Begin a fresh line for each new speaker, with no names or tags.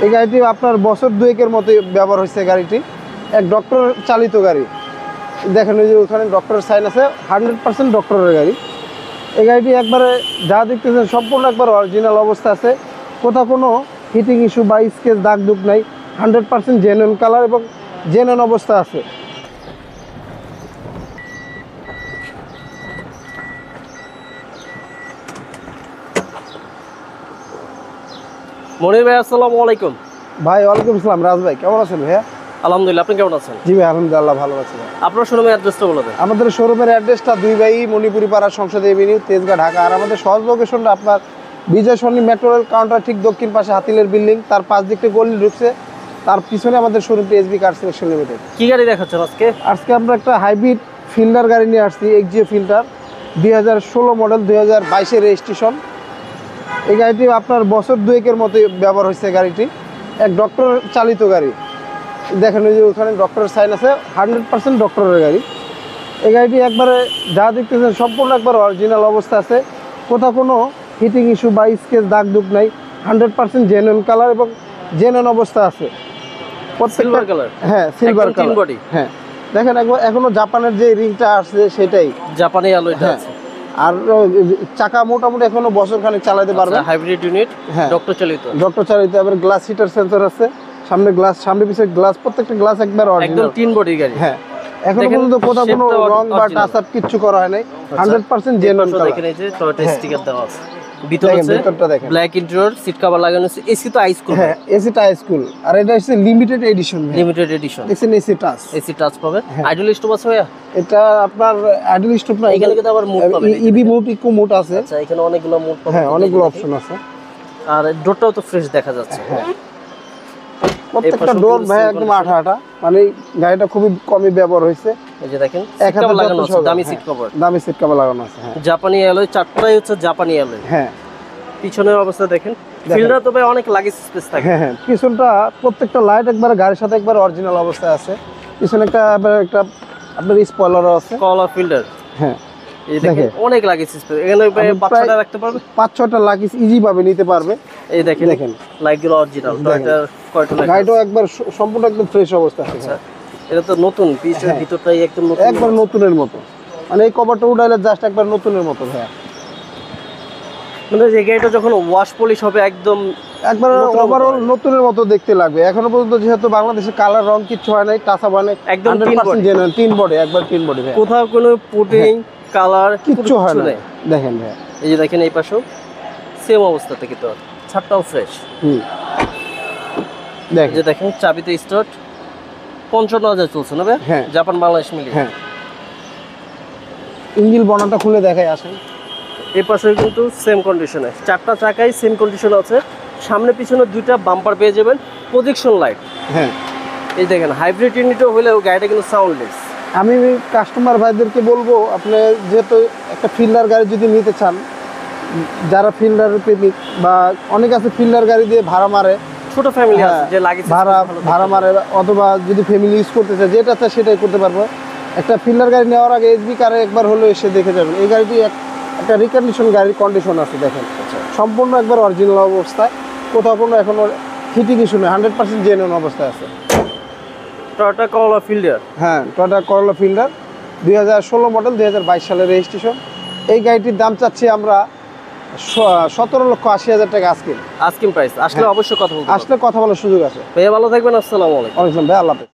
এই গাড়িটি আপনার বছর দুয়েকের মতো ব্যবহার হয়েছে। গাড়িটি এক ডক্টর চালিত গাড়ি। দেখেন ওই যে ওখানে ডক্টরের সাইন আছে, 100% ডক্টরের গাড়ি। এই গাড়িটি একবারে যা দেখতেছেন সম্পূর্ণ একবার অরিজিনাল অবস্থা আছে, কোথাও কোনো হিটিং ইস্যু বা স্কেচ দাগ দুগ নাই। 100% জেনুইন কালার এবং জেনুইন অবস্থা আছে।
মনির ভাই আসসালামু আলাইকুম।
ভাই ওয়ালাইকুম আসসালাম। রাজ ভাই কেমন আছেন ভাইয়া?
আলহামদুলিল্লাহ, আপনি কেমন আছেন?
জি ভাই আলহামদুলিল্লাহ ভালো আছি।
আপনার শোরুমের অ্যাড্রেসটা বলে দেন।
আমাদের শোরুমের অ্যাড্রেসটা 2 বাই মণিপুরি পাড়া, সংসদ এভিনিউ, তেজগাঁ, ঢাকা। আর আমাদের সহজ লোকেশনটা আপনার বিজয় সরণি মেট্রো রেল কাউন্টার ঠিক দক্ষিণ পাশে হাতিলের বিল্ডিং, তার পাশ দিকটা গলি ঢুকছে, তার পিছনে আমাদের শোরুমটি এসবি কার সিলেকশন লিমিটেড।
কি গাড়ি দেখাচ্ছেন আজকে?
আজকে আমরা একটা হাইব্রিড ফিল্ডার গাড়ি নিয়ে আসছি, এক্সিও ফিল্ডার 2016 মডেল, 2022-এর রেজিস্ট্রেশন। এই গাড়িটি আপনার বছর দুয়েকের মতো ব্যবহার হয়েছে। গাড়িটি এক ডক্টর চালিত গাড়ি। দেখেন ওই যে ওখানে ডক্টরের সাইন আছে, 100% ডক্টরের গাড়ি। এই গাড়িটি একবারে যা দেখতেছেন সম্পূর্ণ একবার অরিজিনাল অবস্থা আছে, কোথাও কোনো হিটিং ইস্যু বা স্কেচ দাগ দুগ নাই। 100% জেনুইন কালার এবং জেনুইন অবস্থা আছে।
Silver colour.
হ্যাঁ সিলভার কালার বডি। হ্যাঁ দেখেন এখনো জাপানের যে রিংটা আসছে সেটাই
জাপানি অ্যালয়টা আছে।
আর চাকা মোটামুটি এখনো বছর খানেক চালাতে পারবে।
হাইব্রিড ইউনিট,
হ্যাঁ
ডক্টর চালিত।
ডক্টর চালিত। আবার গ্লাস হিটার সেন্সর আছে, সামনে গ্লাস, সামনে পিছনে গ্লাস, প্রত্যেকটা গ্লাস একবার অরিজিনাল,
একদম তিন বডি গাড়ি।
হ্যাঁ এখনো পর্যন্ত কোথাও কোনো রং বা টাচ আপ কিচ্ছু করা হয় নাই। 100% জেনুইন কালার।
দেখেন এই যে টয়োটা স্টিকার দেওয়া আছে। ভিতরটা দেখেন ব্ল্যাক ইন্টেরিয়র, সিট কভার লাগানো আছে। এসি তো আইস কুল।
হ্যাঁ এসিটা আইস কুল। আর এটা হচ্ছে লিমিটেড এডিশন।
Limited edition.
দেখছেন এসি টাচ।
এসি টাচ পাবে। আইডল স্টপ আছে ভাইয়া?
এটা আপনার আইডল স্টপ না,
এখানে কিন্তু আবার মোড পাবেন।
ইবি মোড, ইকো মোড আছে।
আচ্ছা, এখানে অনেকগুলো মোড পাবেন।
হ্যাঁ অনেকগুলো অপশন আছে।
আর ডোরটাও তো ফ্রেশ দেখা যাচ্ছে।
হ্যাঁ প্রত্যেকটা ডোর ভাই একদম আঠা, মানে গাড়িটা খুবই কমই ব্যবহার হয়েছে।
এই যে দেখেন সিট কভার লাগানো আছে, দামি সিট কভার।
দামি সিট কভার লাগানো আছে। হ্যাঁ
জাপানি অ্যালয়, চারটাই হচ্ছে জাপানি অ্যালয়।
হ্যাঁ
পিছনের অবস্থা দেখেন। ফিল্ডার তো ভাই অনেক লাগেজ স্পেস থাকে।
হ্যাঁ হ্যাঁ পিছনটা প্রত্যেকটা লাইট একবার গাড়ির সাথে একবার অরিজিনাল অবস্থায় আছে। পিছনে একটা আপনার স্পয়লারও আছে।
কলার ফিল্ডার।
হ্যাঁ
এই দেখেন অনেক লাগেজ স্পেস। এখানে বাচ্চাটা রাখতে পারবে,
5-6টা লাগেজ ইজি ভাবে নিতে পারবে।
এই দেখেন লাইটগুলো অরিজিনাল। টয়োটার কয়টা লাইট?
গাড়িটাও একবার সম্পূর্ণ একদম ফ্রেশ অবস্থা আছে।
আচ্ছা, এটা তো নতুন, পিছনের ভিতরটাই একদম নতুন,
একবার নতুনের মতো। মানে এই কভারটা উঠাইলে জাস্ট একবার নতুনের মতো ভাইয়া।
মানে এই গাড়িটা যখন ওয়াশ পলিশ হবে একদম
একবার ওভারঅল নতুনের মতো দেখতে লাগবে। এখনো পর্যন্ত যেহেতু বাংলাদেশে কালার রং কিচ্ছু হয় নাই, টাচ আপ হয় নাই,
একদম
100% জেনুইন। তিন বডি, একবার তিন বডি ভাই,
কোথাও কোনো পুটিং কালার
কিচ্ছু হয় না। দেখেন ভাই,
এই যে দেখেন এই পাশেও সেম অবস্থাতে কিন্তু ছাদটাও ফ্রেশ।
দেখেন
যে দেখেন চাবিতে স্টার্ট। 55,000 চলছে না ভাই?
হ্যাঁ
জাপান বাংলাদেশ মিলিয়ে।
হ্যাঁ ইঞ্জিন বর্ণাটা খুলে দেখাই আসেন।
এই পাশে কিন্তু সেম কন্ডিশনে, চারটা চাকাই সেম কন্ডিশন আছে। সামনে পিছনে দুইটা বাম্পার পেয়ে যাবেন, প্রজেকশন লাইট।
হ্যাঁ
এই দেখেন হাইব্রিড ইউনিটও হলেও গাড়িটা কিন্তু সাউন্ডলেস।
আমি কাস্টমার ভাইদেরকে বলবো, আপনি যেহেতু একটা ফিল্ডার গাড়ি যদি নিতে চান, যারা ফিল্ডার প্রেমিক বা অনেক আছে ফিল্ডার গাড়ি দিয়ে ভাড়া মারে,
ছোট ফ্যামিলি আছে যে লাগে
ভাড়া মারে, অথবা যদি ফ্যামিলি ইউজ করতে চায়, যেটা চায় সেটাই করতে পারবো। একটা ফিল্ডার গাড়ি নেওয়ার আগে এসবি কারে একবার হলো এসে দেখে যাবেন। এই গাড়িটি একটা রিকন্ডিশন গাড়ির কন্ডিশন আছে। দেখেন সম্পূর্ণ একবার অরিজিনাল অবস্থায়, কোথাও কোনো এখনো হিটিং ইস্যু নেই, 100% জেনুইন অবস্থায় আছে।
টয়োটা করোলা ফিল্ডার।
হ্যাঁ টয়োটা করোলা ফিল্ডার 2016 মডেল, 2022 সালের রেজিস্ট্রেশন। এই গাড়িটির দাম চাচ্ছি আমরা 17,80,000 টাকা আজকে।
Asking price. আসলে অবশ্যই কথা বলতে,
আসলে কথা বলার সুযোগ আছে।
ভাইয়া ভালো থাকবেন। আসসালামু আলাইকুম।
অনেক ভাই, আল্লাহ হাফেজ।